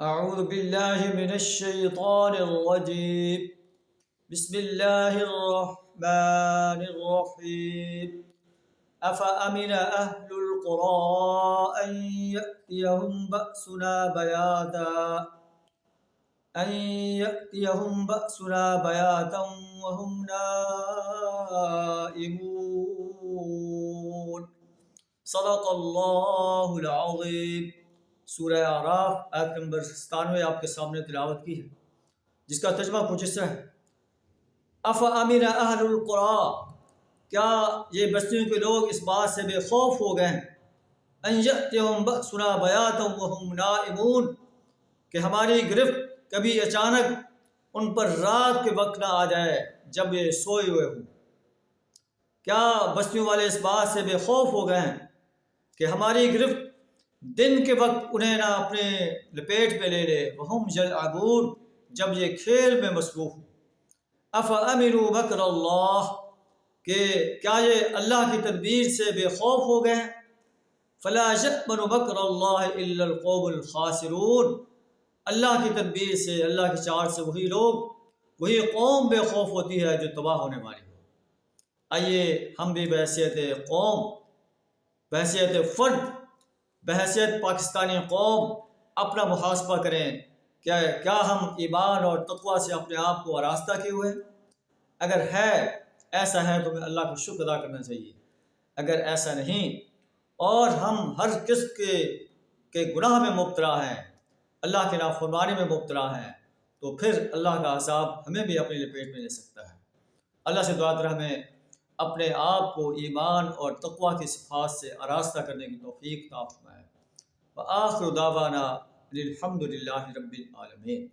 أعوذ بالله من الشيطان الرجيم. بسم الله الرحمن الرحيم. أفأمن أهل القرى أن يأتيهم بأسنا بياتا وهم نائمون. صدق اللہ العظیم. سورہ اعراف آیت نمبر 97 آپ کے سامنے تلاوت کی ہے، جس کا ترجمہ کچھ اس طرح ہے: افامن اہل القریٰ، کیا یہ بستیوں کے لوگ اس بات سے بے خوف ہو گئے ہیں، ان یأتیہم بأسنا بیاتا وہم نائمون، کہ ہماری گرفت کبھی اچانک ان پر رات کے وقت نہ آ جائے جب یہ سوئے ہوئے ہوں۔ کیا بستیوں والے اس بات سے بے خوف ہو گئے ہیں کہ ہماری گرفت دن کے وقت انہیں نہ اپنے لپیٹ پہ لے لے، وہم یلعبون، جب یہ کھیل میں مصروف ہوں۔ افامنوا مکر اللہ، کہ کیا یہ اللہ کی تدبیر سے بے خوف ہو گئے ہیں؟ فلا یأمن مکر اللہ الا القوم الخاسرون، اللہ کی تدبیر سے، اللہ کی چال سے وہی قوم بے خوف ہوتی ہے جو تباہ ہونے والی ہو۔ آئیے ہم بھی بحیثیت قوم، بحیثیت فرد، بحیثیت پاکستانی قوم اپنا محاسبہ کریں، کیا ہم ایمان اور تقوی سے اپنے آپ کو آراستہ کیے ہوئے ہیں؟ اگر ایسا ہے تو ہمیں اللہ کا شکر ادا کرنا چاہیے۔ اگر ایسا نہیں اور ہم ہر قسم کے گناہ میں مبتلا ہیں، اللہ کے نافرمانی میں مبتلا ہیں، تو پھر اللہ کا عذاب ہمیں بھی اپنے لپیٹ میں لے سکتا ہے۔ اللہ سے دعا کریں ہمیں اپنے آپ کو ایمان اور تقوی کی صفات سے آراستہ کرنے کی توفیق عطا فرمائے۔ وآخر دعوانا الحمد للہ رب العالمین۔